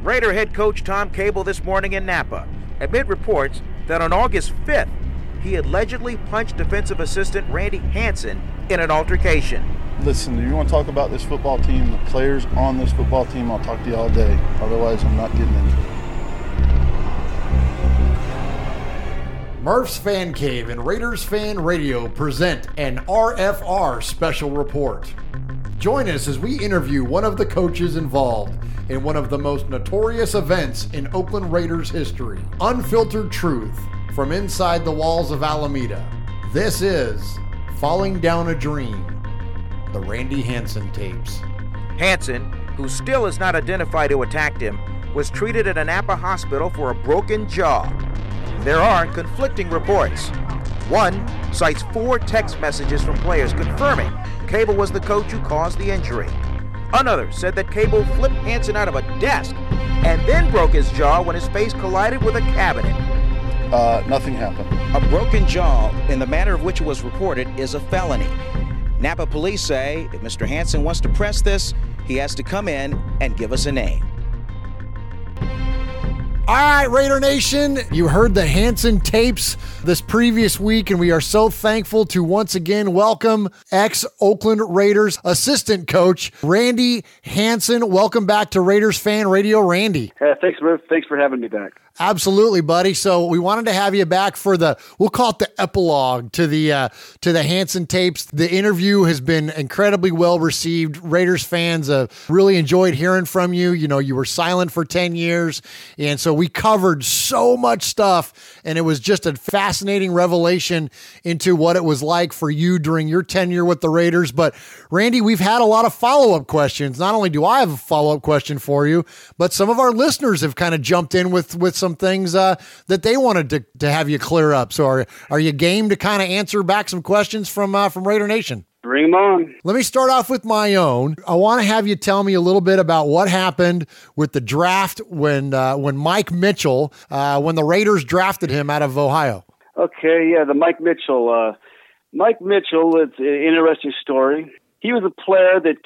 Raider head coach Tom Cable this morning in Napa amid reports that on August 5th, he allegedly punched defensive assistant Randy HANSON in an altercation. Listen, if you want to talk about this football team, the players on this football team, I'll talk to you all day. Otherwise, I'm not getting into it. Murph's Fan Cave and Raiders Fan Radio present an RFR special report. Join us as we interview one of the coaches involved in one of the most notorious events in Oakland Raiders history. Unfiltered truth from inside the walls of Alameda. This is Falling Down a Dream, the Randy HANSON tapes. HANSON, who still is not identified who attacked him, was treated at a Napa hospital for a broken jaw. There are conflicting reports. One cites 4 text messages from players confirming Cable was the coach who caused the injury. Another said that Cable flipped HANSON out of a desk and then broke his jaw when his face collided with a cabinet. Nothing happened. A broken jaw, in the manner of which it was reported, is a felony. Napa police say if Mr. HANSON wants to press this, he has to come in and give us a name. All right, Raider Nation, you heard the HANSON tapes this previous week, and we are so thankful to once again welcome ex-Oakland Raiders assistant coach Randy HANSON. Welcome back to Raiders Fan Radio, Randy. Thanks, Murph. Thanks for having me back. Absolutely, buddy. So we wanted to have you back for we'll call it the epilogue to the HANSON tapes. The interview has been incredibly well received. Raiders fans really enjoyed hearing from you. You know, you were silent for 10 years. And so we covered so much stuff, and it was just a fascinating revelation into what it was like for you during your tenure with the Raiders. But Randy, we've had a lot of follow-up questions. Not only do I have a follow-up question for you, but some of our listeners have kind of jumped in with some things that they wanted to have you clear up. So are you game to kind of answer back some questions from Raider Nation? Bring them on. Let me start off with my own. I want to have you tell me a little bit about what happened with the draft when Mike Mitchell, when the Raiders drafted him out of Ohio. Okay, yeah, the Mike Mitchell. Mike Mitchell, it's an interesting story. He was a player that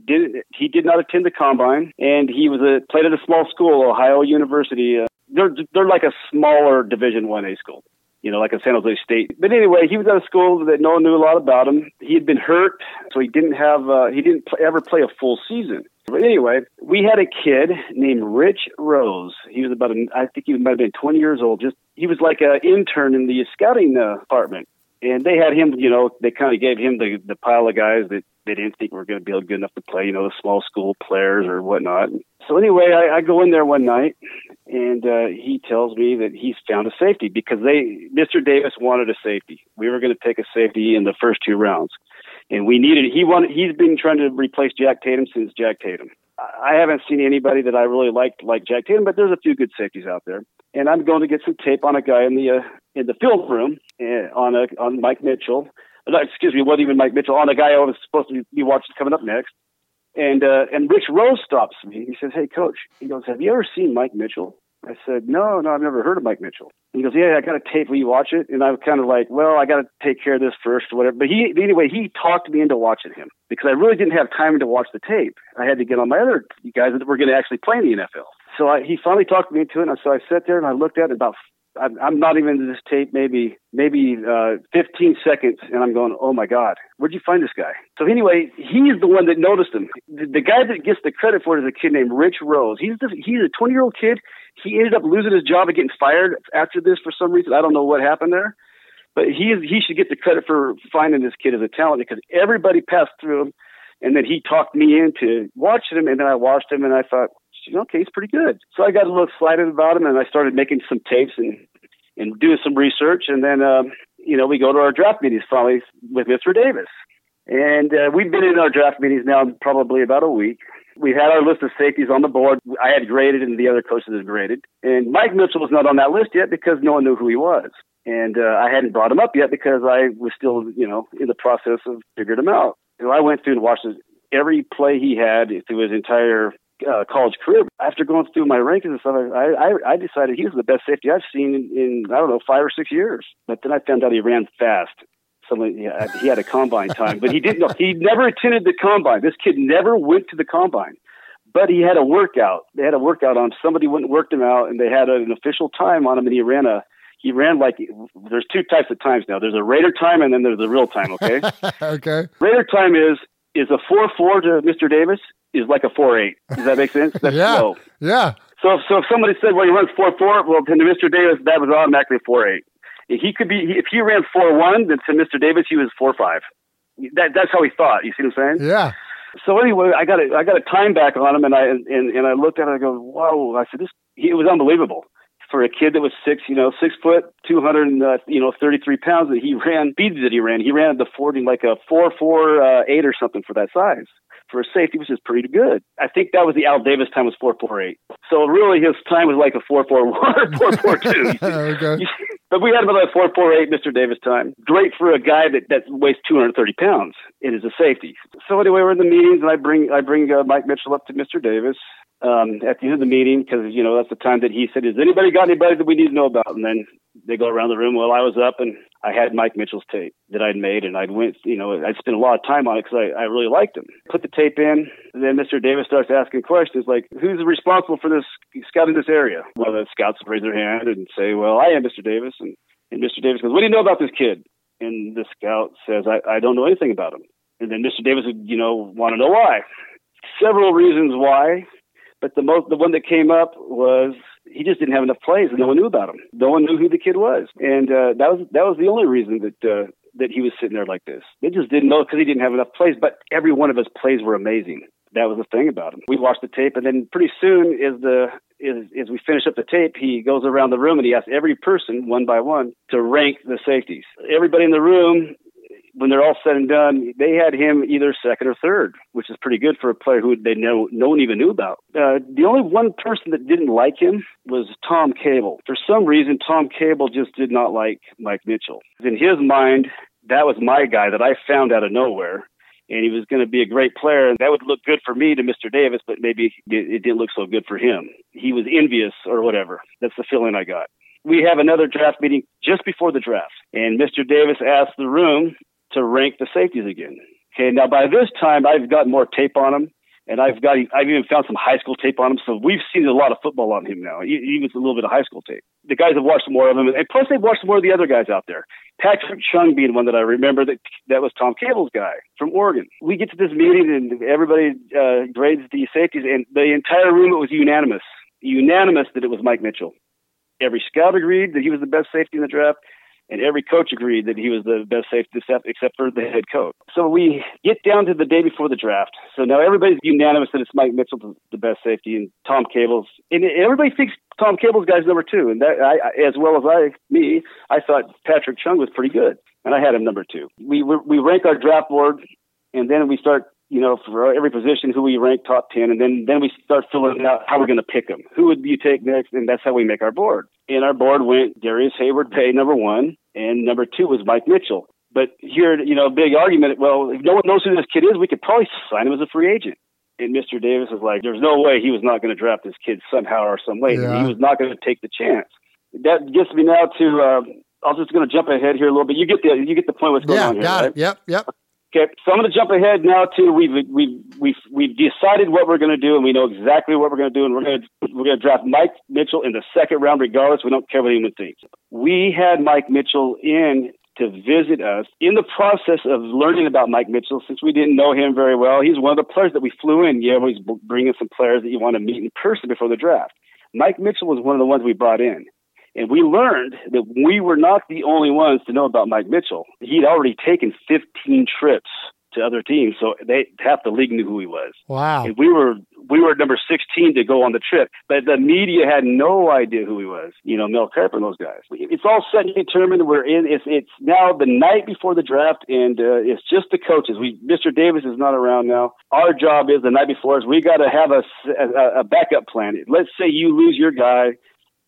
did not attend the combine, and he played at a small school, Ohio University. They're like a smaller Division 1A school, like a San Jose State. But anyway, he was at a school that no one knew a lot about him. He had been hurt, so he didn't ever play a full season. But anyway, we had a kid named Rich Rose. He was I think he might have been 20 years old. He was like an intern in the scouting department. And they had him, they kind of gave him the pile of guys that they didn't think were going to be good enough to play, the small school players or whatnot. So anyway, I go in there one night, and he tells me that he's found a safety because Mr. Davis wanted a safety. We were going to take a safety in the first 2 rounds, and he's been trying to replace Jack Tatum since Jack Tatum. I haven't seen anybody that I really liked like Jack Tatum, but there's a few good safeties out there. And I'm going to get some tape on a guy in the film room on Mike Mitchell. Excuse me, it wasn't even Mike Mitchell, on a guy I was supposed to be watching coming up next. And Rich Rose stops me. He says, "Hey, Coach." He goes, "Have you ever seen Mike Mitchell?" I said, No, I've never heard of Mike Mitchell. He goes, "Yeah, I got a tape. Will you watch it?" And I was kind of like, well, I got to take care of this first or whatever. But he talked me into watching him because I really didn't have time to watch the tape. I had to get on my other guys that were going to actually play in the NFL. So he finally talked me into it. And so I sat there and I looked at it I'm not even into this tape, maybe 15 seconds, and I'm going, oh my God, where'd you find this guy? So anyway, he's the one that noticed him. The guy that gets the credit for it is a kid named Rich Rose. He's a 20-year-old kid. He ended up losing his job and getting fired after this for some reason. I don't know what happened there, but he should get the credit for finding this kid as a talent because everybody passed through him, and then he talked me into watching him, and then I watched him, and I thought, okay, he's pretty good. So I got a little excited about him, and I started making some tapes and doing some research. And then, we go to our draft meetings finally with Mr. Davis. And we've been in our draft meetings now probably about a week. We had our list of safeties on the board. I had graded, and the other coaches had graded. And Mike Mitchell was not on that list yet because no one knew who he was. And I hadn't brought him up yet because I was still, in the process of figuring him out. So I went through and watched every play he had through his entire college career. After going through my rankings and stuff, I decided he was the best safety I've seen in 5 or 6 years. But then I found out he ran fast. He had a combine time, but he didn't know. He never attended the combine. This kid never went to the combine. But he had a workout. They had a workout on him. Somebody wouldn't work him out, and they had an official time on him, and he ran like, there's two types of times now. There's a Raider time, and then there's a real time, okay? Okay. Raider time is a 4.4 to Mr. Davis is like a 4.8. Does that make sense? That's slow. Yeah. So if somebody said, well, he runs 4.4, well, to Mr. Davis, that was automatically 4.8. If he ran 4.1, then to Mr. Davis, he was 4.5. That's how he thought. You see what I'm saying? Yeah. So anyway, I got a time back on him, and I looked at it, and I go, whoa! I said, it was unbelievable for a kid that was 6 foot, 233 pounds. That he ran speeds that he ran. He ran at the 40 like a 4.48 or something for that size. For a safety, which is pretty good. I think that was the Al Davis time was 4.48. So really, his time was like a 4.41 or 4.42. Okay. But we had about a 4.48 Mr. Davis time. Great for a guy that weighs 230 pounds. It is a safety. So anyway, we're in the meetings, and I bring Mike Mitchell up to Mr. Davis at the end of the meeting, because that's the time that he said, "Has anybody got anybody that we need to know about?" And then they go around the room. Well, I was up, and I had Mike Mitchell's tape that I'd made, and I'd spent a lot of time on it because I really liked him. Put the tape in, and then Mr. Davis starts asking questions like, "Who's responsible for this scouting this area?" Well, the scouts raise their hand and say, "Well, I am, Mr. Davis." And Mr. Davis goes, "What do you know about this kid?" And the scout says, I don't know anything about him. And then Mr. Davis would, want to know why. Several reasons why, but the one that came up was he just didn't have enough plays, and no one knew about him. No one knew who the kid was, and that was the only reason that he was sitting there like this. They just didn't know because he didn't have enough plays. But every one of his plays were amazing. That was the thing about him. We watched the tape, and then pretty soon, as we finish up the tape, he goes around the room and he asks every person one by one to rank the safeties. Everybody in the room, when they're all said and done, they had him either second or third, which is pretty good for a player who no one even knew about. The only one person that didn't like him was Tom Cable. For some reason, Tom Cable just did not like Mike Mitchell. In his mind, that was my guy that I found out of nowhere. And he was going to be a great player, and that would look good for me to Mr. Davis, but maybe it didn't look so good for him. He was envious or whatever. That's the feeling I got. We have another draft meeting just before the draft, and Mr. Davis asked the room to rank the safeties again. Okay, now by this time, I've got more tape on him, and I've even found some high school tape on him, so we've seen a lot of football on him now, even a little bit of high school tape. The guys have watched more of him, and plus they've watched more of the other guys out there. Patrick Chung being one that I remember that was Tom Cable's guy from Oregon. We get to this meeting, and everybody grades the safeties, and the entire room, it was unanimous that it was Mike Mitchell. Every scout agreed that he was the best safety in the draft, and every coach agreed that he was the best safety except for the head coach. So we get down to the day before the draft. So now everybody's unanimous that it's Mike Mitchell the best safety, and Tom Cable's, and everybody thinks Tom Cable's guy's number 2. And that as well as I thought Patrick Chung was pretty good, and I had him number 2. We rank our draft board, and then we start, for every position, who we rank top 10, and then we start filling out how we're going to pick them. Who would you take next? And that's how we make our board. And our board went Darius Hayward-Pay, number 1, and number 2 was Mike Mitchell. But here, big argument, well, if no one knows who this kid is, we could probably sign him as a free agent. And Mr. Davis was like, there's no way he was not going to draft this kid somehow or some way. Yeah. He was not going to take the chance. That gets me now to, I'm just going to jump ahead here a little bit. You get the point what's going on here, got right? it. Yep. Okay, so I'm going to jump ahead now to we've decided what we're going to do, and we know exactly what we're going to do, and we're going to draft Mike Mitchell in the second round regardless. We don't care what anyone thinks. We had Mike Mitchell in to visit us. In the process of learning about Mike Mitchell, since we didn't know him very well, he's one of the players that we flew in. You always bring in some players that you want to meet in person before the draft. Mike Mitchell was one of the ones we brought in. And we learned that we were not the only ones to know about Mike Mitchell. He'd already taken 15 trips to other teams, so half the league knew who he was. Wow. And we were number 16 to go on the trip, but the media had no idea who he was. Mel Kiper and those guys. It's all set and determined. We're in. It's now the night before the draft, and it's just the coaches. Mr. Davis is not around now. Our job is the night before is we got to have a backup plan. Let's say you lose your guy.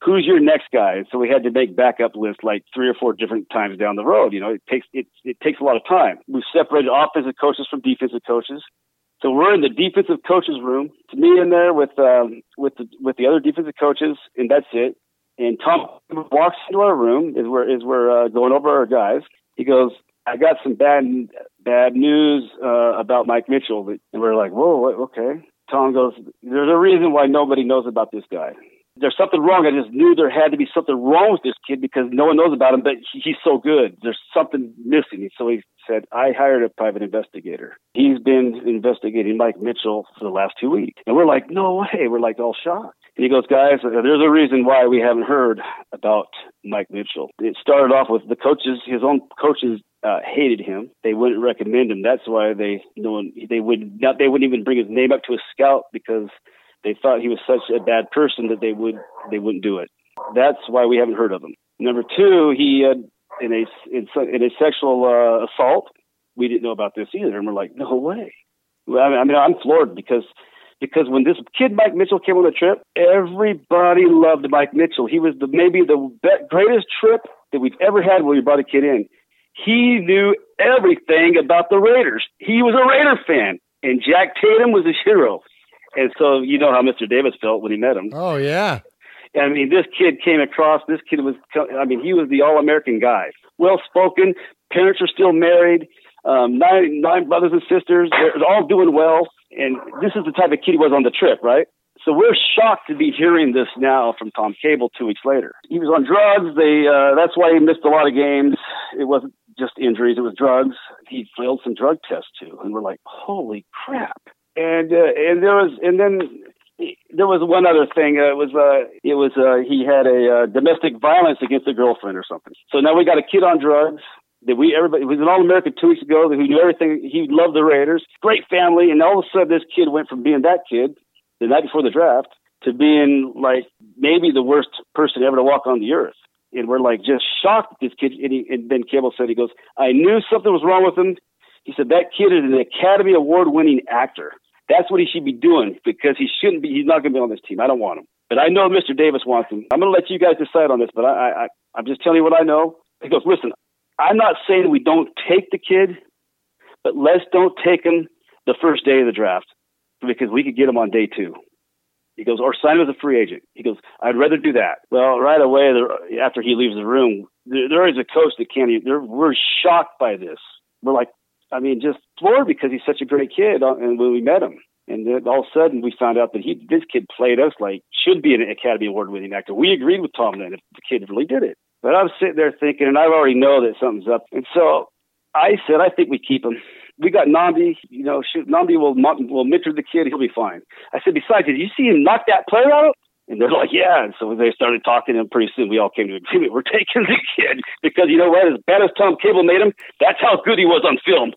Who's your next guy? So we had to make backup lists like 3 or 4 different times down the road. It takes a lot of time. We've separated offensive coaches from defensive coaches. So we're in the defensive coaches room. It's me in there with the other defensive coaches, and that's it. And Tom walks into our room as we're going over our guys. He goes, "I got some bad news about Mike Mitchell." And we're like, "Whoa, okay." Tom goes, there's a reason why nobody knows about this guy. There's something wrong. I just knew there had to be something wrong with this kid because no one knows about him, but he's so good. There's something missing. So he said, I hired a private investigator. He's been investigating Mike Mitchell for the last 2 weeks. And we're like, no way. We're like all shocked. And he goes, guys, there's a reason why we haven't heard about Mike Mitchell. It started off with the coaches, his own coaches hated him. They wouldn't recommend him. That's why they wouldn't even bring his name up to a scout because they thought he was such a bad person that they wouldn't do it. That's why we haven't heard of him. Number two, he in a sexual assault. We didn't know about this either, and we're like, no way. I mean, I'm floored because when this kid Mike Mitchell came on the trip, everybody loved Mike Mitchell. He was maybe the greatest trip that we've ever had where we brought a kid in. He knew everything about the Raiders. He was a Raider fan, and Jack Tatum was his hero. And so you know how Mr. Davis felt when he met him. Oh, yeah. I mean, this kid came across, he was the All-American guy. Well-spoken, parents are still married, nine brothers and sisters, they're all doing well. And this is the type of kid he was on the trip, right? So we're shocked to be hearing this now from Tom Cable 2 weeks later. He was on drugs. That's why he missed a lot of games. It wasn't just injuries, it was drugs. He failed some drug tests too. And we're like, holy crap. And there was one other thing. He had a domestic violence against a girlfriend or something. So now we got a kid on drugs. Everybody was an All-American 2 weeks ago who knew everything. He loved the Raiders, great family, and all of a sudden this kid went from being that kid the night before the draft to being like maybe the worst person ever to walk on the earth. And we're like just shocked at this kid. And then Cable said, he goes, I knew something was wrong with him. He said that kid is an Academy Award-winning actor. That's what he should be doing because he's not going to be on this team. I don't want him. But I know Mr. Davis wants him. I'm going to let you guys decide on this, but I'm just telling you what I know. He goes, listen, I'm not saying we don't take the kid, but let's don't take him the first day of the draft because we could get him on day 2. He goes, or sign him as a free agent. He goes, I'd rather do that. Well, right away, after he leaves the room, there is a coach that we're shocked by this. We're like, just floored because he's such a great kid and when we met him. And then all of a sudden we found out that this kid played us like should be an Academy Award-winning actor. We agreed with Tom then if the kid really did it. But I was sitting there thinking, and I already know that something's up. And so I said, I think we keep him. We got Nambi, Nambi will mentor the kid. He'll be fine. I said, besides, did you see him knock that player out? And they're like, yeah. And so they started talking, and pretty soon we all came to agreement. We're taking the kid because you know what? As bad as Tom Cable made him, that's how good he was on film.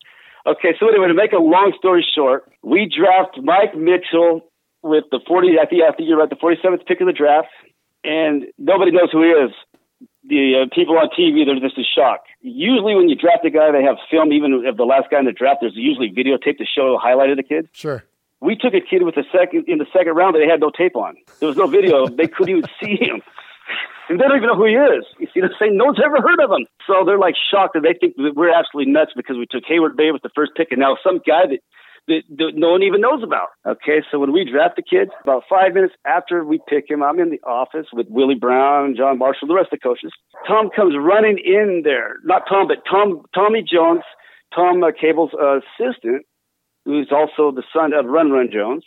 Okay, so anyway, to make a long story short, we draft Mike Mitchell with the 47th pick of the draft, and nobody knows who he is. The people on TV, they're just in shock. Usually when you draft a guy, they have film, even of the last guy in the draft, there's usually videotape to show a highlight of the kid. Sure. We took a kid in the second round that they had no tape on. There was no video. They couldn't even see him. And they don't even know who he is. You see, they're saying no one's ever heard of him. So they're like shocked that they think that we're absolutely nuts because we took Hayward Bay with the first pick and now some guy that no one even knows about. Okay, so when we draft the kid, about 5 minutes after we pick him, I'm in the office with Willie Brown, John Marshall, the rest of the coaches. Tom comes running in there. Not Tom, but Tommy Jones, Tom Cable's assistant, who's also the son of Run Jones.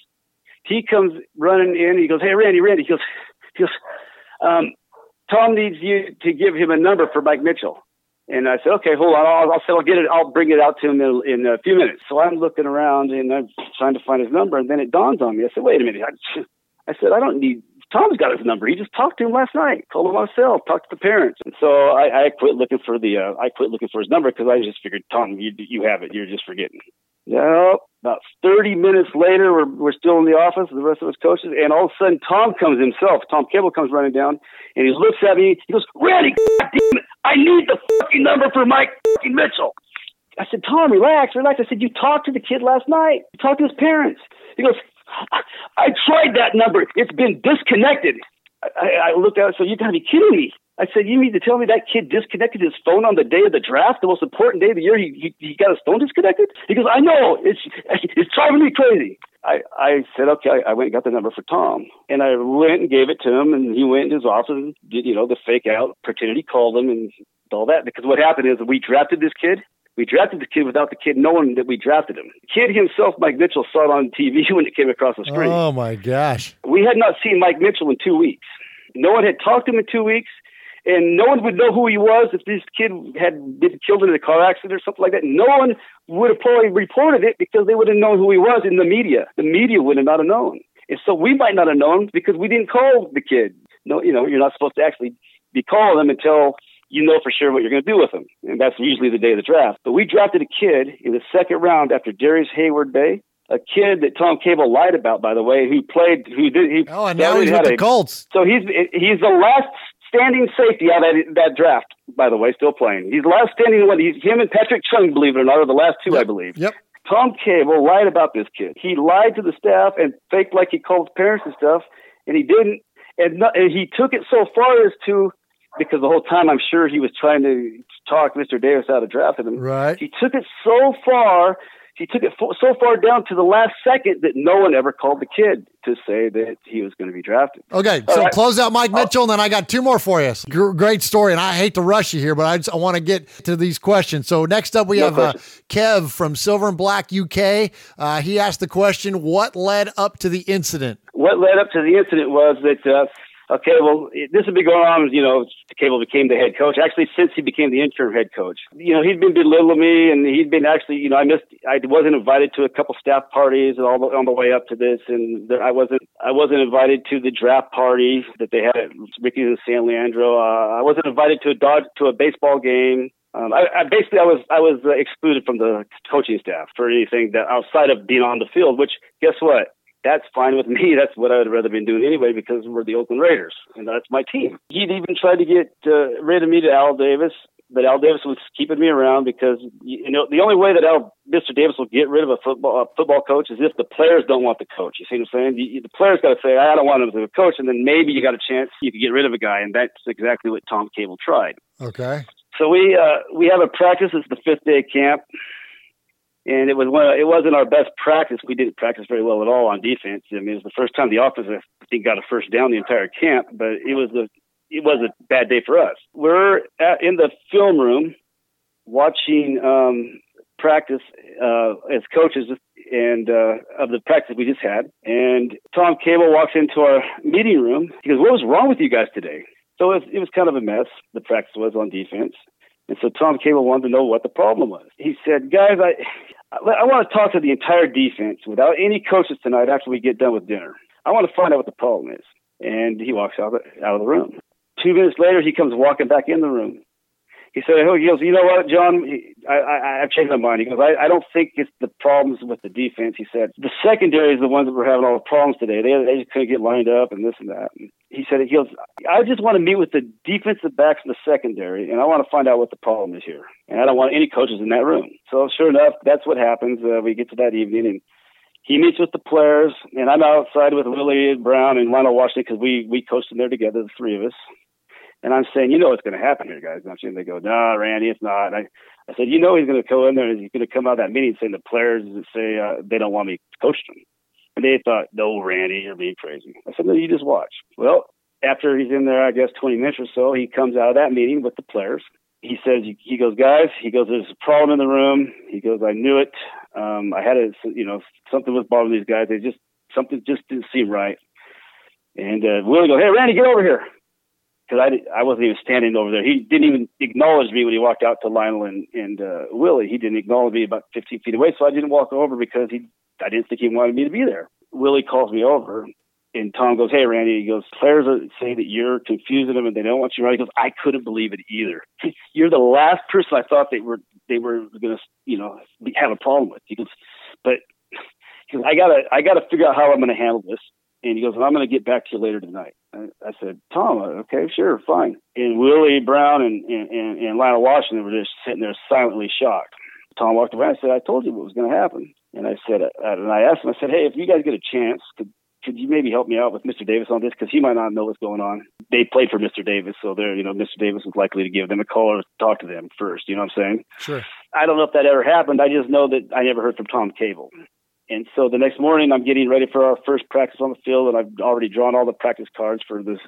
He comes running in. He goes, hey, Randy. He goes, Tom needs you to give him a number for Mike Mitchell. And I said, okay, hold on. I'll get it. I'll bring it out to him in a few minutes. So I'm looking around and I'm trying to find his number. And then it dawns on me. I said, wait a minute. I said, I don't need, Tom's got his number. He just talked to him last night. Called him myself, talked to the parents. And so I quit looking for his number because I just figured, Tom, you have it. You're just forgetting. No, about 30 minutes later, we're still in the office, the rest of us coaches, and all of a sudden Tom comes himself. Tom Cable comes running down, and he looks at me. He goes, Randy, God damn it, I need the fucking number for Mike fucking Mitchell. I said, Tom, relax. I said, you talked to the kid last night. You talked to his parents. He goes, I tried that number. It's been disconnected. I looked at it, so you got to be kidding me. I said, you mean to tell me that kid disconnected his phone on the day of the draft, the most important day of the year? He got his phone disconnected? He goes, I know. It's driving me crazy. I said, okay. I went and got the number for Tom. And I went and gave it to him, and he went in his office and did, the fake out, pretended he called him and all that. Because what happened is we drafted this kid. We drafted the kid without the kid knowing that we drafted him. The kid himself, Mike Mitchell, saw it on TV when it came across the screen. Oh, my gosh. We had not seen Mike Mitchell in 2 weeks. No one had talked to him in 2 weeks, and no one would know who he was if this kid had been killed in a car accident or something like that. No one would have probably reported it because they would have known who he was in the media. The media would have not have known. And so we might not have known because we didn't call the kid. No, you're not supposed to actually be calling them until you know for sure what you're going to do with them. And that's usually the day of the draft. But we drafted a kid in the second round after Darius Hayward-Bay, a kid that Tom Cable lied about, by the way, and now he's with the Colts. So he's the last standing safety out of that draft, by the way, still playing. He's the last standing one. Him and Patrick Chung, believe it or not, are the last two, I believe. Yep. Tom Cable lied about this kid. He lied to the staff and faked like he called parents and stuff, and he didn't. And he took it so far as to, because the whole time I'm sure he was trying to talk Mr. Davis out of drafting him. Right. He took it so far. He took it so far down to the last second that no one ever called the kid to say that he was going to be drafted. Okay, so close out Mike Mitchell, and then I got two more for you. Great story, and I hate to rush you here, but I want to get to these questions. So next up, we have Kev from Silver and Black, UK. He asked the question, what led up to the incident? What led up to the incident was that this had been going on, Cable became the head coach. Actually, since he became the interim head coach, he'd been belittling me, and he'd been actually, I wasn't invited to a couple staff parties on the way up to this, and I wasn't invited to the draft party that they had at Ricky and San Leandro. I wasn't invited to a baseball game. I was excluded from the coaching staff for anything that outside of being on the field. Which, guess what? That's fine with me. That's what I would rather been doing anyway because we're the Oakland Raiders, and that's my team. He'd even tried to get rid of me to Al Davis, but Al Davis was keeping me around because, the only way that Mr. Davis will get rid of a football coach is if the players don't want the coach. You see what I'm saying? The players got to say, I don't want him as a coach, and then maybe you got a chance you could get rid of a guy, and that's exactly what Tom Cable tried. Okay. So we have a practice. It's the 5th day of camp. And it wasn't our best practice. We didn't practice very well at all on defense. I mean, it was the first time the offense, I think, got a first down the entire camp, but it was a bad day for us. We're in the film room watching practice as coaches and of the practice we just had. And Tom Cable walks into our meeting room. He goes, "What was wrong with you guys today?" So it was kind of a mess. The practice was on defense. And so Tom Cable wanted to know what the problem was. He said, "Guys, I want to talk to the entire defense without any coaches tonight after we get done with dinner. I want to find out what the problem is." And he walks out of the room. 2 minutes later, he comes walking back in the room. He goes, "You know what, John? I've changed my mind." He goes, I don't think it's the problems with the defense. He said, "The secondary is the ones that were having all the problems today. They just couldn't get lined up and this and that." And he goes, "I just want to meet with the defensive backs in the secondary, and I want to find out what the problem is here. And I don't want any coaches in that room." So sure enough, that's what happens. We get to that evening, and he meets with the players, and I'm outside with Willie Brown and Lionel Washington because we coached in there together, the three of us. And I'm saying, what's going to happen here, guys? And they go, "No, Randy, it's not." I said, he's going to go in there and he's going to come out of that meeting saying the players say they don't want me to coach them. And they thought, "No, Randy, you're being crazy." I said, "No, you just watch." Well, after he's in there, I guess 20 minutes or so, he comes out of that meeting with the players. He says, he goes, "Guys," he goes, "there's a problem in the room." He goes, "I knew it. I had something was bothering these guys. Something just didn't seem right." And Willie goes, "Hey, Randy, get over here." Because I wasn't even standing over there. He didn't even acknowledge me when he walked out to Lionel and Willie. He didn't acknowledge me about 15 feet away, so I didn't walk over because I didn't think he wanted me to be there. Willie calls me over, and Tom goes, "Hey, Randy," he goes, "players are saying that you're confusing them and they don't want you around." He goes, "I couldn't believe it either. You're the last person I thought they were going to have a problem with." He goes, "But I gotta figure out how I'm going to handle this." And he goes, "I'm going to get back to you later tonight." I said, "Tom, okay, sure, fine." And Willie Brown and Lionel Washington were just sitting there silently shocked. Tom walked away. I said, "I told you what was going to happen." And I said, and I asked him, I said, "Hey, if you guys get a chance, could you maybe help me out with Mr. Davis on this? Because he might not know what's going on." They played for Mr. Davis, so Mr. Davis was likely to give them a call or talk to them first. You know what I'm saying? Sure. I don't know if that ever happened. I just know that I never heard from Tom Cable. And so the next morning, I'm getting ready for our first practice on the field, and I've already drawn all the practice cards for this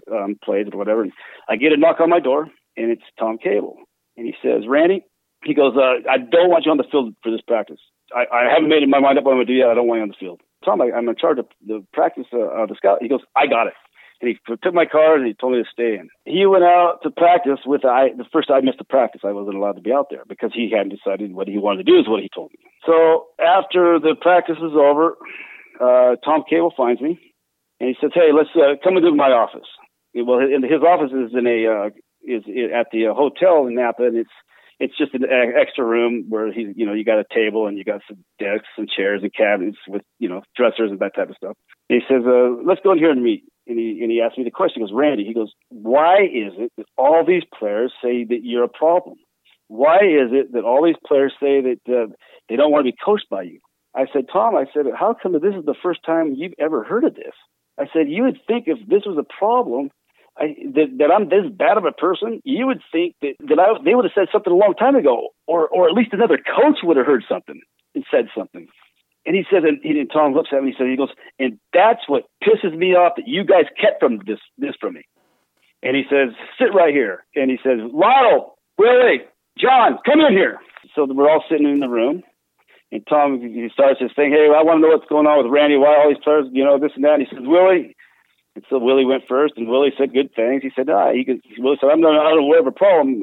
plays or whatever. And I get a knock on my door, and it's Tom Cable. And he says, "Randy, He goes, I don't want you on the field for this practice. I haven't made my mind up what I'm going to do yet. I don't want you on the field. Tom, I'm in charge of the practice of the scout. He goes, I got it. And he took my card and he told me to stay in. He went out to practice the first I missed the practice. I wasn't allowed to be out there because he hadn't decided what he wanted to do is what he told me. So after the practice was over, Tom Cable finds me and he says, hey, let's come into my office. Well, his office is is at the hotel in Napa, and it's just an extra room where you got a table and you got some desks and chairs and cabinets with, dressers and that type of stuff. And he says, let's go in here and meet. And he asked me the question. He goes, Randy, he goes, why is it that all these players say that you're a problem? Why is it that all these players say that they don't want to be coached by you? I said, Tom, how come this is the first time you've ever heard of this? I said, you would think if this was a problem, that I'm this bad of a person, you would think that they would have said something a long time ago, or at least another coach would have heard something and said something. And he said, and Tom looks at me, he goes, and that's what pisses me off that you guys kept from this from me. And he says, sit right here. And he says, Lionel, Willie, John, come in here. So we're all sitting in the room. And Tom, he starts his thing, hey, I want to know what's going on with Randy, why all these players, this and that. And he says, Willie. And so Willie went first, and Willie said good things. He said, Willie said, I'm not aware of a problem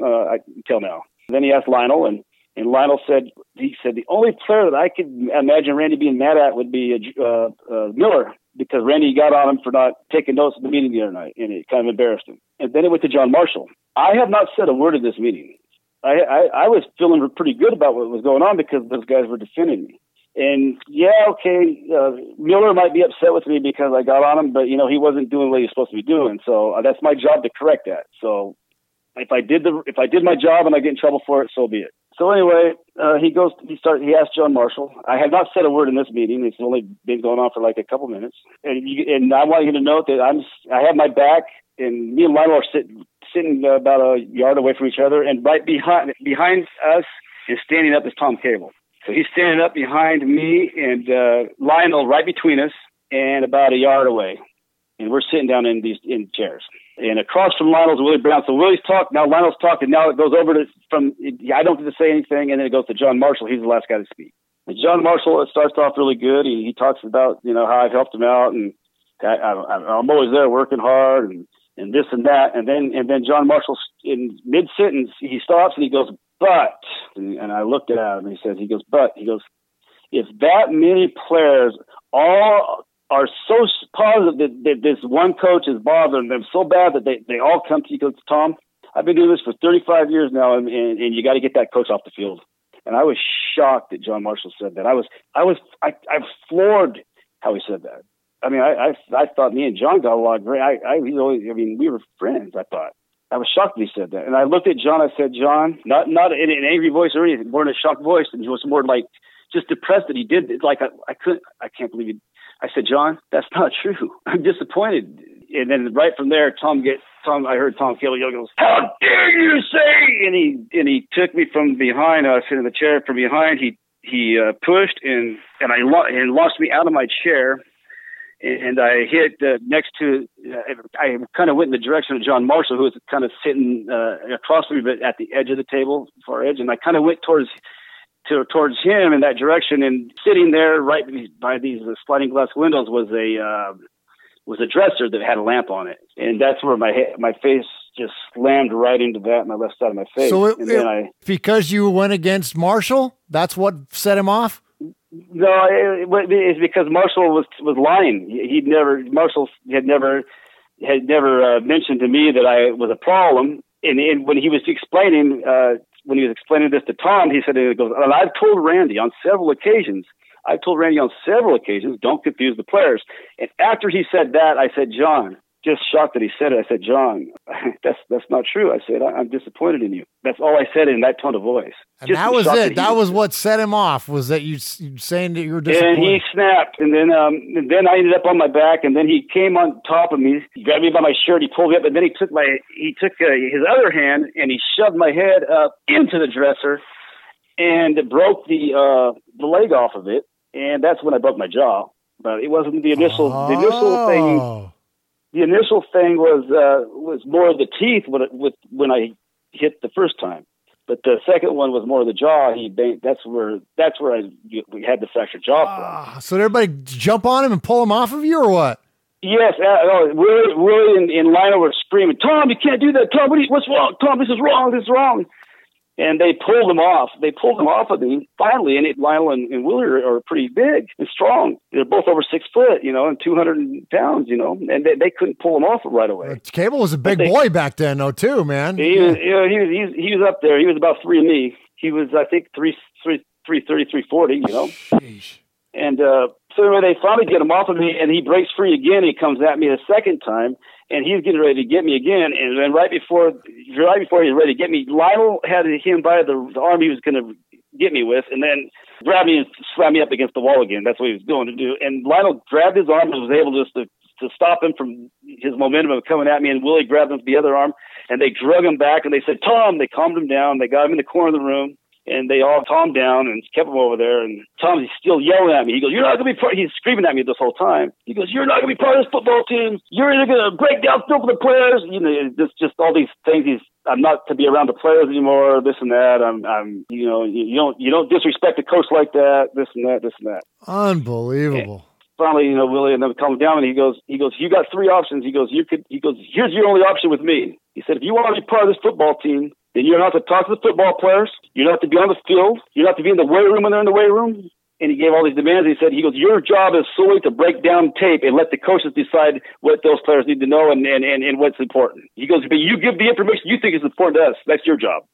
until now. And then he asked Lionel, and Lionel said, the only player that I could imagine Randy being mad at would be Miller, because Randy got on him for not taking notes of the meeting the other night, and it kind of embarrassed him. And then it went to John Marshall. I have not said a word at this meeting. I was feeling pretty good about what was going on because those guys were defending me. And Miller might be upset with me because I got on him, but he wasn't doing what he was supposed to be doing. So that's my job to correct that. So if I did my job and I get in trouble for it, so be it. So anyway, he asked John Marshall. I have not said a word in this meeting. It's only been going on for like a couple minutes. And I want you to note that I have my back, and me and Lionel are sitting about a yard away from each other, and right behind us is standing up is Tom Cable. So he's standing up behind me and Lionel right between us and about a yard away. And we're sitting down in chairs. And across from Lionel's Willie Brown. So Willie's talking, now Lionel's talking, now it goes over I don't get to say anything, and then it goes to John Marshall. He's the last guy to speak. And John Marshall starts off really good. He talks about, how I've helped him out, and I'm always there working hard and this and that. And then John Marshall, in mid-sentence, he stops and he goes, but, and I looked at him and he goes, if that many players all are so positive that this one coach is bothering them so bad that they all come to you, goes, Tom, I've been doing this for 35 years now, and you got to get that coach off the field. And I was shocked that John Marshall said that. I was floored how he said that. I mean, I thought me and John got along great. We were friends, I thought. I was shocked that he said that. And I looked at John, I said, John, not in an angry voice or anything, more in a shocked voice. And he was more like just depressed that he did it. Like, I can't believe it. I said, John, that's not true. I'm disappointed. And then right from there, I heard Tom Cable goes, how dare you say? And he took me from behind. I was sitting in the chair from behind. He pushed and launched me out of my chair. And I hit next to, I kind of went in the direction of John Marshall, who was kind of sitting across from me, but at the edge of the table, far edge. And I kind of went towards him in that direction. And sitting there right by these sliding glass windows was a dresser that had a lamp on it. And that's where my face just slammed right into that, my left side of my face. So because you went against Marshall, that's what set him off? No, it's because Marshall was lying. Marshall had never mentioned to me that I was a problem. And when he was explaining this to Tom, he said, and I've told Randy on several occasions, don't confuse the players. And after he said that, I said, John, just shocked that he said it. I said, John, that's not true. I said, I'm disappointed in you. That's all I said in that tone of voice. And that was it. That was what set him off, was that you saying that you were disappointed. And he snapped. And then I ended up on my back, and then he came on top of me, he grabbed me by my shirt, he pulled me up, and then he took his other hand and he shoved my head up into the dresser and broke the leg off of it. And that's when I broke my jaw. But it wasn't the initial thing. The initial thing was more of the teeth when I hit the first time. But the second one was more of the jaw. That's where we had the fractured jaw from. So did everybody jump on him and pull him off of you, or what? Yes, Willie and Lionel were screaming, "Tom, you can't do that! Tom, what's wrong? Tom, this is wrong! This is wrong!" And they pulled him off. They pulled him off of me finally. And Lionel and Willie are pretty big and strong. They're both over 6 foot, and 200 pounds, and they couldn't pull him off right away. Cable was a big boy back then, though, too, man. He was up there. He was about 3 of me. He was, I think, 330, 340, Sheesh. And so anyway, they finally get him off of me, and he breaks free again. He comes at me a second time, and he's getting ready to get me again. And then right before he was ready to get me, Lionel had him by the arm he was going to get me with, and then grabbed me and slammed me up against the wall again. That's what he was going to do. And Lionel grabbed his arm and was able just to stop him from his momentum of coming at me. And Willie grabbed him with the other arm, and they drug him back. And they said, "Tom." They calmed him down. They got him in the corner of the room. And they all calmed down and kept him over there. And Tom's still yelling at me. He goes, "You're not going to be part." He's screaming at me this whole time. He goes, "You're not going to be part of this football team. You're either going to break down stuff for the players." Just all these things. I'm not to be around the players anymore. This and that. You don't disrespect a coach like that. This and that. This and that. Unbelievable. And finally, Willie and them calmed down, and he goes, "You got 3 options." He goes, "Here's your only option with me." He said, "If you want to be part of this football team, then you don't have to talk to the football players. You don't have to be on the field. You don't have to be in the weight room when they're in the weight room." And he gave all these demands. He said, "Your job is solely to break down tape and let the coaches decide what those players need to know and what's important." He goes, "But you give the information you think is important to us. That's your job."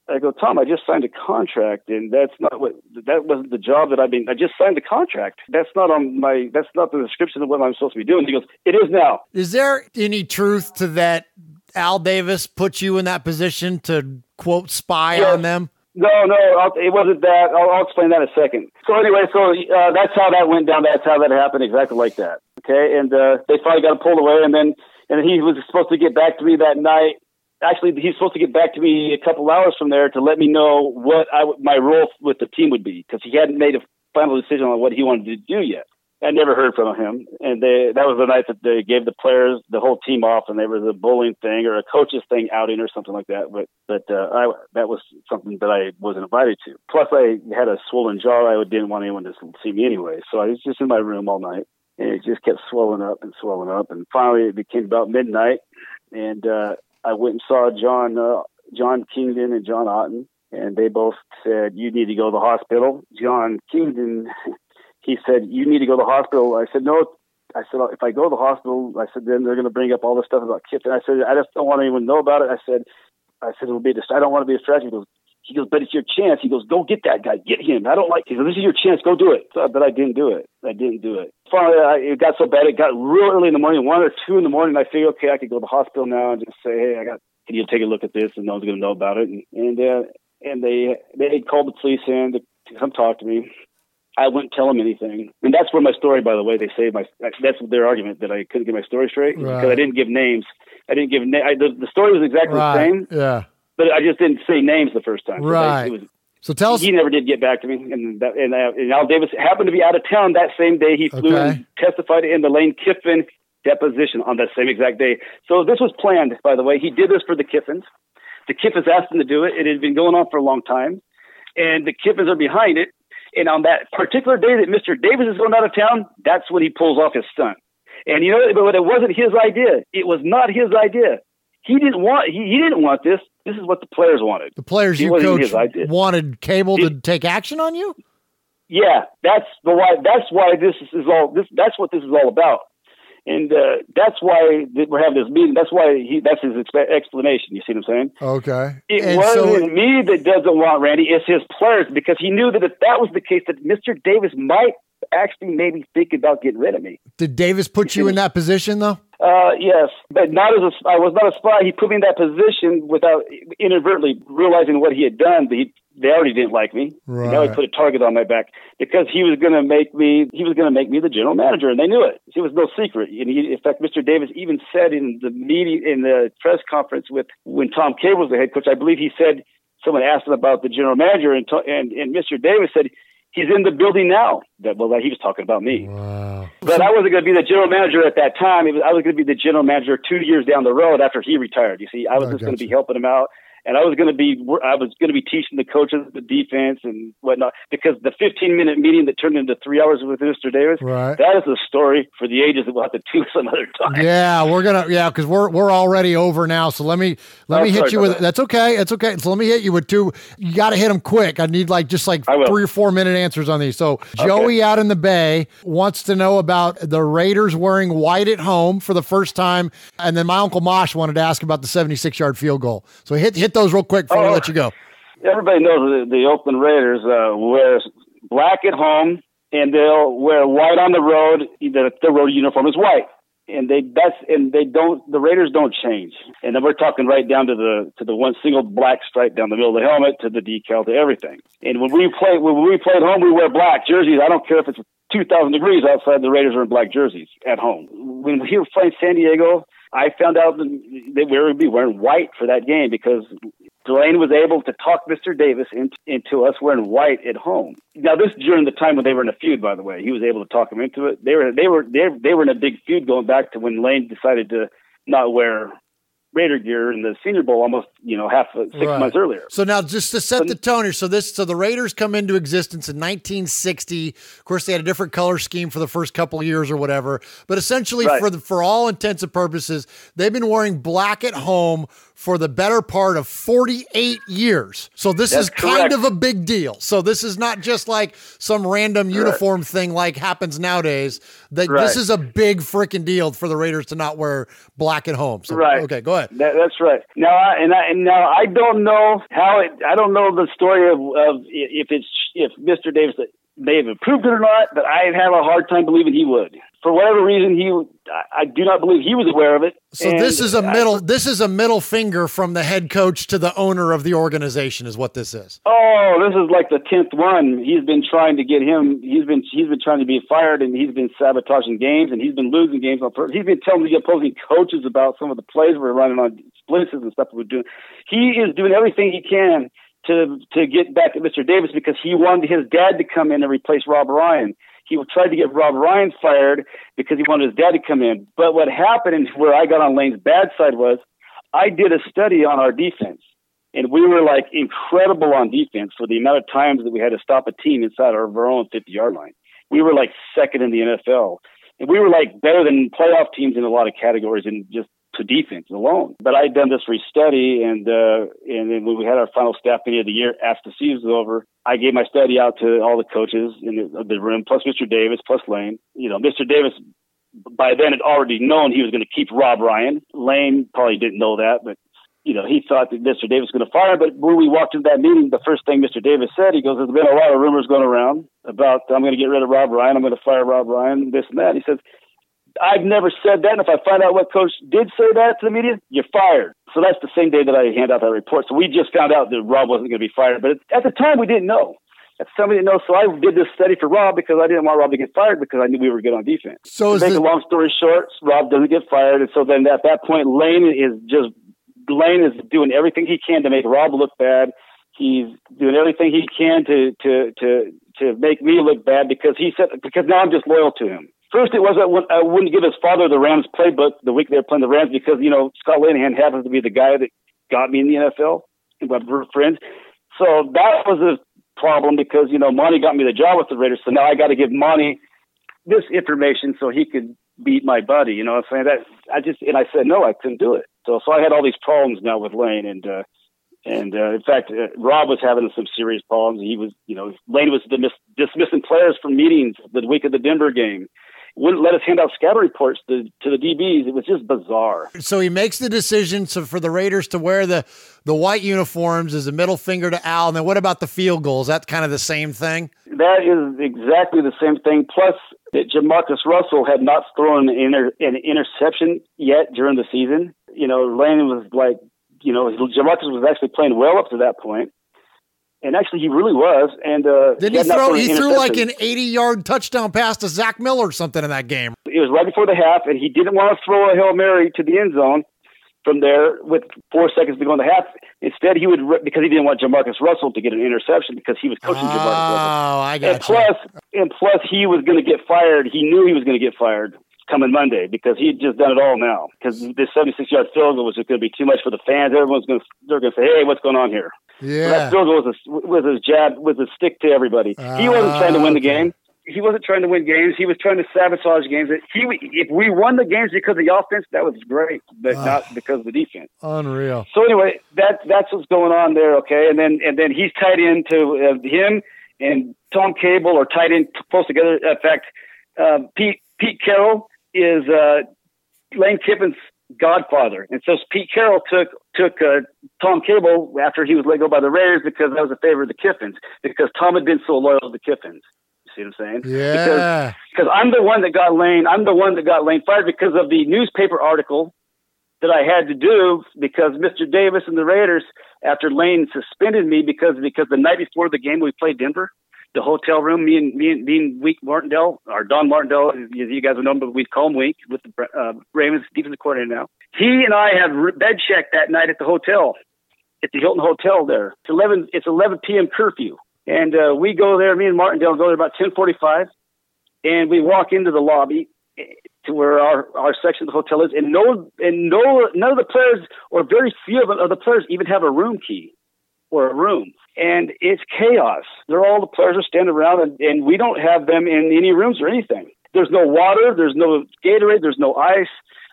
I go, "Tom, I just signed a contract, and that wasn't the job that I just signed the contract. That's not the description of what I'm supposed to be doing." He goes, "It is now." Is there any truth to that? Al Davis put you in that position to, quote, spy on them? No, it wasn't that. I'll explain that in a second. So anyway, that's how that went down. That's how that happened, exactly like that. Okay, and they finally got him pulled away, and he was supposed to get back to me that night. Actually, he's supposed to get back to me a couple hours from there to let me know what my role with the team would be, because he hadn't made a final decision on what he wanted to do yet. I never heard from him, and that was the night that they gave the players, the whole team off, and there was a bowling thing or a coach's thing outing or something like that. But that was something that I wasn't invited to. Plus, I had a swollen jaw. I didn't want anyone to see me anyway, so I was just in my room all night, and it just kept swelling up. And finally, it became about midnight, and I went and saw John Kingdon and John Otten, and they both said, "You need to go to the hospital." John Kingdon. He said, "You need to go to the hospital." I said, "No." I said, "If I go to the hospital," I said, "then they're going to bring up all this stuff about Kiffin." I said, "I just don't want anyone to know about it." I said, "It'll be I don't want to be a distraction." He goes, "But it's your chance." He goes, "Go get that guy. Get him. I don't like him. This is your chance. Go do it." But I didn't do it. Finally, it got so bad. It got real early in the morning, 1 or 2 in the morning. I figured, okay, I could go to the hospital now and just say, "Hey, can you take a look at this?" And no one's going to know about it. And they called the police in to come talk to me. I wouldn't tell them anything. And that's where my story, by the way, they say that's their argument, that I couldn't get my story straight, because I didn't give names. The story was exactly the same. Yeah. But I just didn't say names the first time. Right. So tell us. He never did get back to me. And Al Davis happened to be out of town that same day. He flew and testified in the Lane Kiffin deposition on that same exact day. So this was planned, by the way. He did this for the Kiffins. The Kiffins asked him to do it. It had been going on for a long time. And the Kiffins are behind it. And on that particular day that Mr. Davis is going out of town, that's when he pulls off his stunt. And but it wasn't his idea. It was not his idea. He didn't want this. This is what the players wanted. The players you coached wanted Cable to take action on you? Yeah, that's why this is all. That's what this is all about. And that's why we're having this meeting. That's why that's his explanation. You see what I'm saying? Okay. It wasn't me that doesn't want Randy. It's his players, because he knew that if that was the case, that Mr. Davis might actually maybe think about getting rid of me. Did Davis put you in that position, though? Yes, but I was not a spy. He put me in that position without inadvertently realizing what he had done. They already didn't like me. Right. Now he put a target on my back because he was going to make me the general manager, and they knew it. It was no secret. And in fact, Mr. Davis even said in the press conference when Tom Cable was the head coach, I believe he said, someone asked him about the general manager, and Mr. Davis said, "He's in the building now." He was talking about me. Wow. But I wasn't going to be the general manager at that time. I was going to be the general manager 2 years down the road after he retired. You see, I was just going to be helping him out and I was going to be teaching the coaches the defense and whatnot, because the 15-minute meeting that turned into 3 hours with Mr. Davis, right, that is a story for the ages that we'll have to do some other time. Yeah, because we're already over now. So let me hit you with that's okay. It's okay. So let me hit you with two. You got to hit them quick. I need just 3 or 4 minute answers on these. So Joey out in the Bay wants to know about the Raiders wearing white at home for the first time, and then my Uncle Mosh wanted to ask about the 76-yard field goal. So hit those real quick before we let you go. Everybody knows the Oakland Raiders wear black at home, and they'll wear white on the road. The road uniform is white, and the Raiders don't change. And then we're talking right down to the one single black stripe down the middle of the helmet, to the decal, to everything. And when we play at home, we wear black jerseys. I don't care if it's 2,000 degrees outside. The Raiders are in black jerseys at home. When we were playing San Diego, I found out that we were going to be wearing white for that game, because Delane was able to talk Mr. Davis into us wearing white at home. Now, this is during the time when they were in a feud, by the way. He was able to talk him into it. They were in a big feud going back to when Lane decided to not wear Raider gear in the Senior Bowl almost, 6 months earlier. So now, just to set the tone here, so the Raiders come into existence in 1960. Of course, they had a different color scheme for the first couple of years or whatever, but essentially, for all intents and purposes, they've been wearing black at home for the better part of 48 years. So this is kind of a big deal. So this is not just like some random uniform thing like happens nowadays. This is a big freaking deal for the Raiders to not wear black at home. So, okay, go ahead. That's right. Now, I don't know I don't know the story of if Mr. Davis may have approved it or not, but I have a hard time believing he would. For whatever reason, I do not believe he was aware of it. So this is a middle finger from the head coach to the owner of the organization, is what this is. Oh, this is like the 10th one. He's been trying to get him. He's been trying to be fired, and he's been sabotaging games, and he's been losing games on purpose. He's been telling the opposing coaches about some of the plays we're running on splits and stuff we're doing. He is doing everything he can to get back at Mr. Davis, because he wanted his dad to come in and replace Rob Ryan. He tried to get Rob Ryan fired because he wanted his dad to come in. But what happened, and where I got on Lane's bad side, was I did a study on our defense, and we were like incredible on defense for the amount of times that we had to stop a team inside of our own 50-yard line. We were like second in the NFL, and we were like better than playoff teams in a lot of categories, and just to defense alone. But I had done this study, and then when we had our final staff meeting of the year after the season was over, I gave my study out to all the coaches in the room, plus Mr. Davis, plus Lane. Mr. Davis by then had already known he was going to keep Rob Ryan. Lane probably didn't know that, but he thought that Mr. Davis was going to fire him. But when we walked into that meeting, the first thing Mr. Davis said, he goes, "There's been a lot of rumors going around about I'm going to get rid of Rob Ryan, I'm going to fire Rob Ryan, this and that." He says, "I've never said that, and if I find out what coach did say that to the media, you're fired." So that's the same day that I hand out that report. So we just found out that Rob wasn't going to be fired. But at the time, we didn't know. At the time, we didn't know. So I did this study for Rob because I didn't want Rob to get fired, because I knew we were good on defense. So to make a long story short, Rob doesn't get fired. And so then at that point, Lane is doing everything he can to make Rob look bad. He's doing everything he can to make me look bad, because now I'm just loyal to him. First, it was I wouldn't give his father the Rams playbook the week they were playing the Rams, because, Scott Linehan happens to be the guy that got me in the NFL, and we're friends. So that was a problem, because, Monty got me the job with the Raiders. So now I got to give Monty this information so he could beat my buddy. You know what I'm saying? I said, no, I couldn't do it. So I had all these problems now with Lane, and in fact, Rob was having some serious problems. He was, Lane was dismissing players from meetings the week of the Denver game. Wouldn't let us hand out scatter reports to the DBs. It was just bizarre. So he makes the decision for the Raiders to wear the white uniforms as a middle finger to Al. And then what about the field goals? That's kind of the same thing? That is exactly the same thing. Plus, that Jamarcus Russell had not thrown an interception yet during the season. Lane was like, Jamarcus was actually playing well up to that point. And actually, he really was. And he threw like an 80-yard touchdown pass to Zach Miller or something in that game. It was right before the half, and he didn't want to throw a Hail Mary to the end zone from there with 4 seconds to go in the half. Instead, because he didn't want Jamarcus Russell to get an interception, because he was coaching Jamarcus Russell. Oh, I got you. And plus, he was going to get fired. He knew he was going to get fired. coming Monday because he had just done it all now. Because this 76-yard field goal was just going to be too much for the fans. They're going to say, "Hey, what's going on here?" Yeah. So that field goal was his jab, was a stick to everybody. He wasn't trying to win the game. He wasn't trying to win games. He was trying to sabotage games. If we won the games because of the offense, that was great, but not because of the defense. Unreal. So anyway, that's what's going on there. Okay, and then he's tied into him and Tom Cable are tied in close together. In fact, Pete Carroll is Lane Kiffin's godfather, and so Pete Carroll took Tom Cable after he was let go by the Raiders because that was a favor of the Kiffins because Tom had been so loyal to the Kiffins. See what I'm saying? Yeah. Because I'm the one that got Lane. I'm the one that got Lane fired because of the newspaper article that I had to do because Mr. Davis and the Raiders, after Lane suspended me because the night before the game we played Denver, the hotel room, me and Week Martindale, or Don Martindale, you guys would know him, but we'd call him Week with the Ravens defensive coordinator now. He and I had bed checked that night at the hotel, at the Hilton Hotel there. It's 11 p.m. curfew. And we go there, me and Martindale go there about 10:45, and we walk into the lobby to where our section of the hotel is, and none of the players, or very few of the players, even have a room key or a room. And it's chaos. All the players are standing around, and we don't have them in any rooms or anything. There's no water, there's no Gatorade, there's no ice.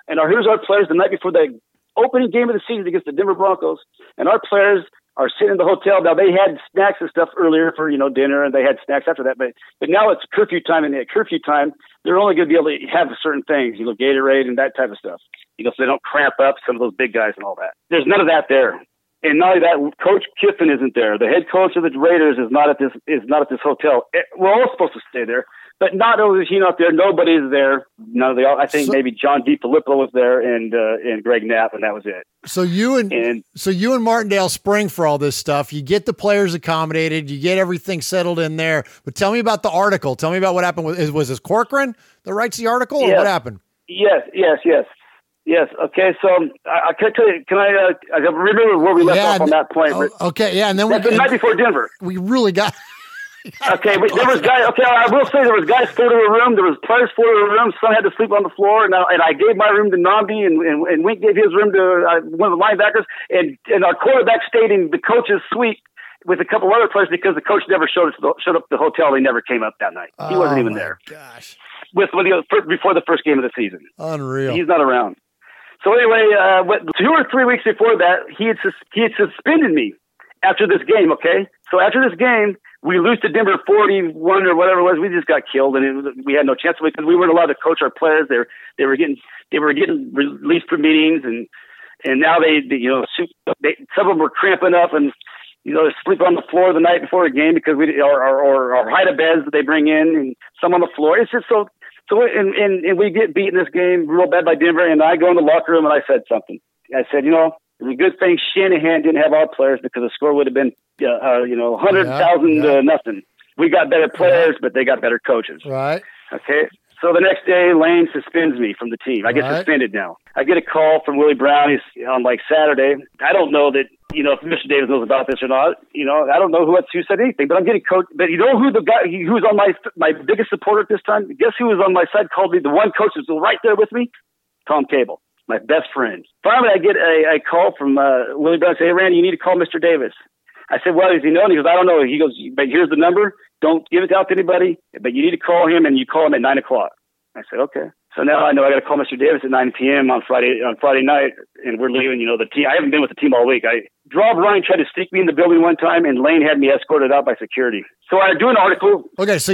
And here's our players the night before the opening game of the season against the Denver Broncos, and our players are sitting in the hotel. Now, they had snacks and stuff earlier for, dinner, and they had snacks after that. But now it's curfew time, and at curfew time, they're only going to be able to have certain things, Gatorade and that type of stuff, so they don't cramp up some of those big guys and all that. There's none of that there. And not only that, Coach Kiffin isn't there. The head coach of the Raiders is not at this hotel. We're all supposed to stay there, but not only is he not there, nobody is there. None of the. I think maybe John DiFilippo was there and Greg Knapp, and that was it. So you and Martindale spring for all this stuff. You get the players accommodated. You get everything settled in there. But tell me about the article. Tell me about what happened. Was this Corcoran that writes the article, or what happened? Yes. Okay. So I can tell you. I remember where we left off on that point. Okay. Yeah. And then that's the night before Denver. We really got. Okay, but there was guys. Okay, I will say there was guys full to a room. There was players full to a room. Some had to sleep on the floor, and I gave my room to Nambi, and Wink gave his room to one of the linebackers, and our quarterback stayed in the coach's suite with a couple other players because the coach never showed up at the hotel. He never came up that night. He wasn't even there. Gosh, before the first game of the season. Unreal. He's not around. So anyway, 2 or 3 weeks before that, he had suspended me after this game. Okay, so after this game, we lose to Denver 41 or whatever it was. We just got killed, and we had no chance because we weren't allowed to coach our players. They were getting released from meetings, and now some of them were cramping up and sleep on the floor the night before a game because or hide a beds that they bring in, and some on the floor. It's just so and we get beaten this game real bad by Denver, and I go in the locker room and I said something. I said, it was a good thing Shanahan didn't have our players because the score would have been 100,000 to nothing. We got better players, but they got better coaches. Right. Okay. So the next day, Lane suspends me from the team. I get suspended now. I get a call from Willie Brown. He's on Saturday. I don't know that, if Mr. Davis knows about this or not. I don't know who said anything, but I'm getting coached. But you know who the guy who was on my biggest supporter at this time? Guess who was on my side? Called me. The one coach was right there with me, Tom Cable, my best friend. Finally, I get a call from Willie Brown. Say, "Hey, Randy, you need to call Mr. Davis." I said, "Well, does he know?" And he goes, "I don't know." He goes, "But here's the number. Don't give it out to anybody, but you need to call him, and you call him at 9 o'clock. I said, "Okay." So now I know I got to call Mr. Davis at 9 p.m. on Friday night, and we're leaving. The team. I haven't been with the team all week. Rob Ryan tried to sneak me in the building one time, and Lane had me escorted out by security. So I do an article. Okay, so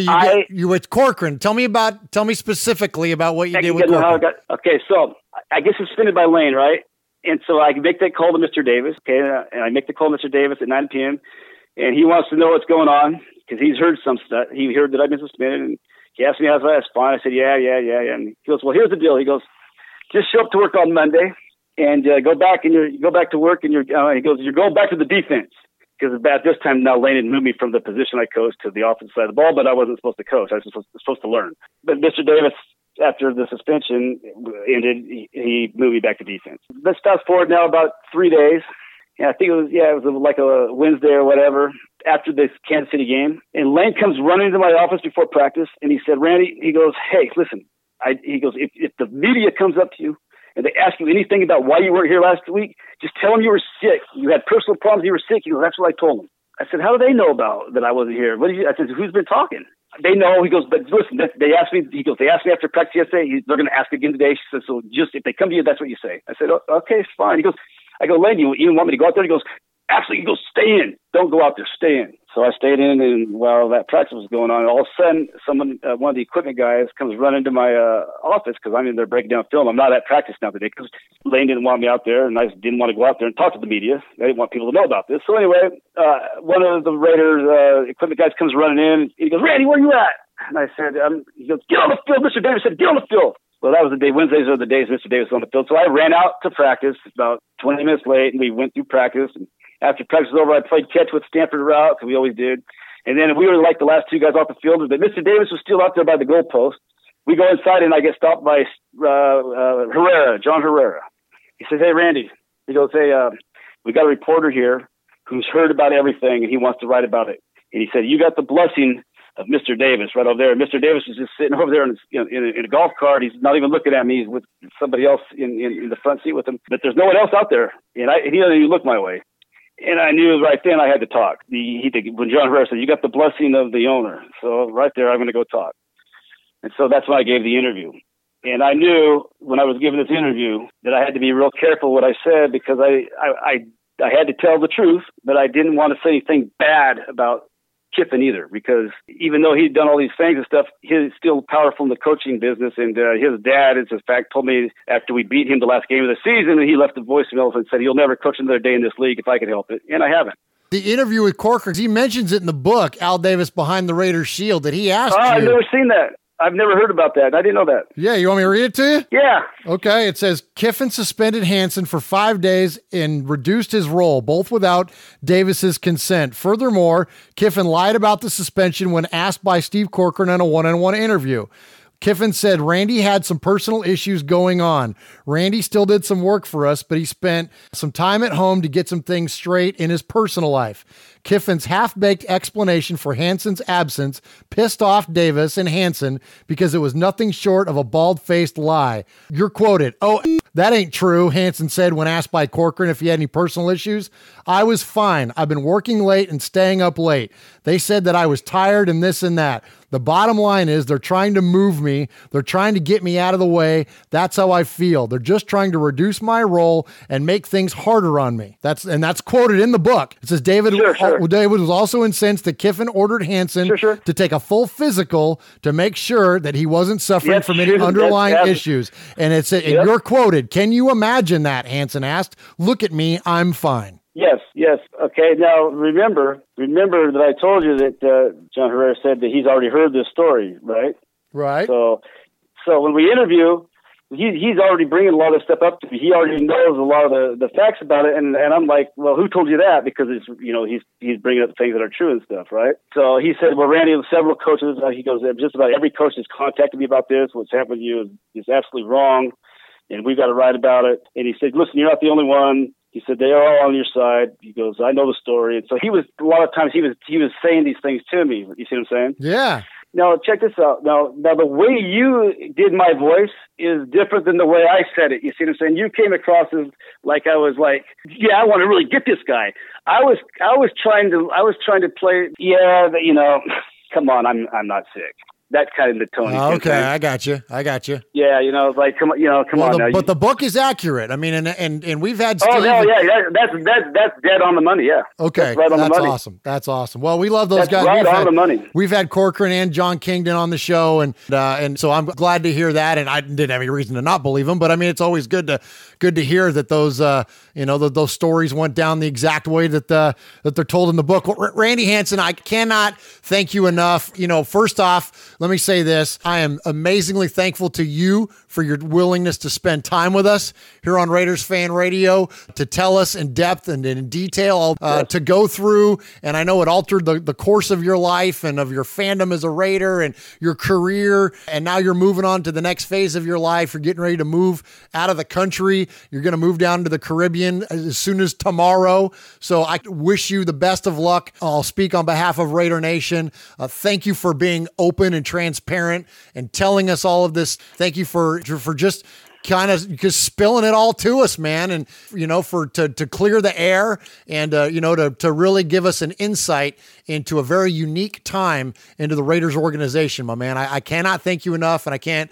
you with Corcoran. Tell me specifically about what you did with Corcoran. Okay, so I get suspended by Lane, right? And so I make that call to Mr. Davis. Okay, and I make the call to Mr. Davis at 9 p.m. And he wants to know what's going on because he's heard some stuff. He heard that I've been suspended, and he asked me, "How's that?" That's fine. I said, yeah. And he goes, "Well, here's the deal." He goes, "Just show up to work on Monday and go back to work, and he goes, you're going back to the defense." Because at this time now, Lane had moved me from the position I coached to the offensive side of the ball, but I wasn't supposed to coach. I was supposed to learn. But Mr. Davis, after the suspension ended, he moved me back to defense. Let's fast forward now about 3 days. And I think it was like a Wednesday or whatever after this Kansas City game. And Lane comes running into my office before practice, and he said, "Randy," he goes, "Hey, listen, he goes, if the media comes up to you and they ask you anything about why you weren't here last week, just tell them you were sick. You had personal problems. You were sick. He goes, that's what I told them. I said, how do they know about that I wasn't here? I said, who's been talking? They know. He goes, but listen, they asked me. He goes, they asked me after practice yesterday. They're going to ask again today. She said, so just if they come to you, that's what you say. I said, okay, it's fine. He goes, I go, Lane, you even want me to go out there? He goes, absolutely. He goes, stay in. Don't go out there. Stay in. So I stayed in, and while that practice was going on, all of a sudden, one of the equipment guys comes running into my office because I'm in there breaking down film. I'm not at practice now today because Lane didn't want me out there, and I didn't want to go out there and talk to the media. I didn't want people to know about this. So anyway, one of the Raiders equipment guys comes running in. And he goes, Randy, where you at? And I said, he goes, get on the field. Mr. Davis said, get on the field. Well, that was the day. Wednesdays are the days Mr. Davis was on the field. So I ran out to practice about 20 minutes late, and we went through practice. And after practice was over, I played catch with Stanford route, because we always did. And then we were like the last two guys off the field, but Mr. Davis was still out there by the goalpost. We go inside, and I get stopped by John Herrera. He says, hey, Randy. He goes, hey, we got a reporter here who's heard about everything, and he wants to write about it. And he said, you got the blessing of Mr. Davis right over there. And Mr. Davis is just sitting over there in a golf cart. He's not even looking at me. He's with somebody else in the front seat with him. But there's no one else out there. And he doesn't even look my way. And I knew right then I had to talk. When John Herrera said, you got the blessing of the owner. So right there, I'm going to go talk. And so that's when I gave the interview. And I knew when I was giving this interview that I had to be real careful what I said, because I had to tell the truth, but I didn't want to say anything bad about Kiffin either, because even though he'd done all these things and stuff, he's still powerful in the coaching business. And his dad, in fact, told me after we beat him the last game of the season, he left a voicemail and said, he'll never coach another day in this league if I can help it. And I haven't. The interview with Corcoran, he mentions it in the book, Al Davis Behind the Raiders Shield, that he asked you. I've never seen that. I've never heard about that. I didn't know that. Yeah, you want me to read it to you? Yeah. Okay, it says, Kiffin suspended HANSON for 5 days and reduced his role, both without Davis's consent. Furthermore, Kiffin lied about the suspension when asked by Steve Corcoran in a one-on-one interview. Kiffin said Randy had some personal issues going on. Randy still did some work for us, but he spent some time at home to get some things straight in his personal life. Kiffin's half-baked explanation for HANSON's absence pissed off Davis and HANSON because it was nothing short of a bald-faced lie. You're quoted, "Oh, that ain't true," HANSON said when asked by Corcoran if he had any personal issues. "I was fine. I've been working late and staying up late. They said that I was tired and this and that. The bottom line is they're trying to move me. They're trying to get me out of the way. That's how I feel. They're just trying to reduce my role and make things harder on me." That's quoted in the book. It says David was also incensed that Kiffin ordered HANSON to take a full physical to make sure that he wasn't suffering from any underlying issues. And it's you're quoted. "Can you imagine that?" HANSON asked. "Look at me. I'm fine." Yes. Okay. Now remember that I told you that John Herrera said that he's already heard this story, right? Right. So when we interview, he's already bringing a lot of stuff up to me. He already knows a lot of the facts about it, and I'm like, well, who told you that? Because it's he's bringing up things that are true and stuff, right? So he said, well, Randy, several coaches. He goes, just about every coach has contacted me about this. What's happened to you is absolutely wrong, and we've got to write about it. And he said, listen, you're not the only one. He said, they are all on your side. He goes, I know the story. And so a lot of times he was saying these things to me. You see what I'm saying? Yeah. Now, check this out. Now the way you did my voice is different than the way I said it. You see what I'm saying? You came across as like I was like, yeah, I want to really get this guy. I was trying to play, come on, I'm not sick. That kind of the tone. Okay, I got you. Yeah, like come on now. But the book is accurate. I mean, and we've had. Steve that's dead on the money. Yeah. Okay, that's right on the money. Awesome. That's awesome. Well, we love those guys. Right on the money. We've had Corcoran and John Kingdon on the show, and so I'm glad to hear that. And I didn't have any reason to not believe them, but I mean, it's always good to hear that those those stories went down the exact way that they're told in the book. Well, Randy HANSON, I cannot thank you enough. First off, let me say this. I am amazingly thankful to you for your willingness to spend time with us here on Raiders Fan Radio, to tell us in depth and in detail, to go through. And I know it altered the course of your life and of your fandom as a Raider and your career. And now you're moving on to the next phase of your life. You're getting ready to move out of the country. You're going to move down to the Caribbean as soon as tomorrow. So I wish you the best of luck. I'll speak on behalf of Raider Nation. Thank you for being open and transparent and telling us all of this. Thank you for just kind of just spilling it all to us, man. And, to clear the air and, to really give us an insight into a very unique time into the Raiders organization, my man. I cannot thank you enough, and I can't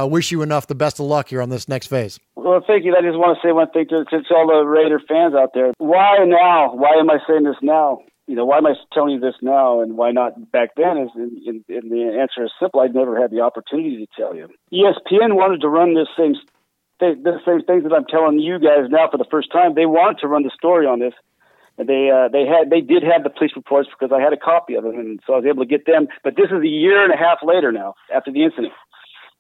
wish you enough the best of luck here on this next phase. Well, thank you. I just want to say one thing to all the Raider fans out there. Why now? Why am I saying this now? Why am I telling you this now and why not back then? And the answer is simple. I'd never had the opportunity to tell you. ESPN wanted to run the same things that I'm telling you guys now for the first time. They wanted to run the story on this. And they did have the police reports because I had a copy of them, and so I was able to get them. But this is a year and a half later now, after the incident.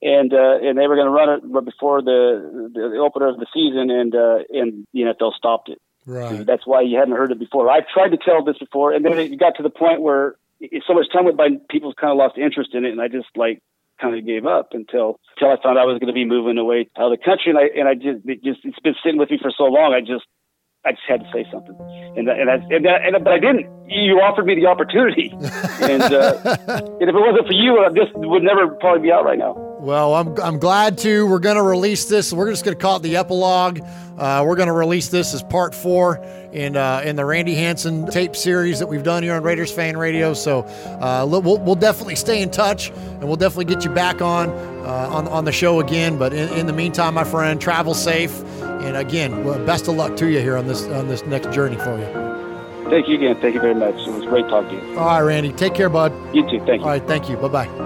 And they were going to run it before the opener of the season, and the NFL stopped it. Right. So that's why you hadn't heard it before. I tried to tell this before, and then it got to the point where so much time went by, people kind of lost interest in it, and I just kind of gave up until I found I was going to be moving away out of the country, and it's been sitting with me for so long. I just had to say something, but I didn't. You offered me the opportunity, and if it wasn't for you, this would never probably be out right now. Well, I'm glad to. We're going to release this. We're just going to call it the epilogue. We're going to release this as part 4 in the Randy HANSON tape series that we've done here on Raiders Fan Radio. So we'll definitely stay in touch, and we'll definitely get you back on the show again. But in the meantime, my friend, travel safe, and again, best of luck to you here on this next journey for you. Thank you again. Thank you very much. It was great talking to you. All right, Randy. Take care, bud. You too. Thank you. All right. Thank you. Bye-bye.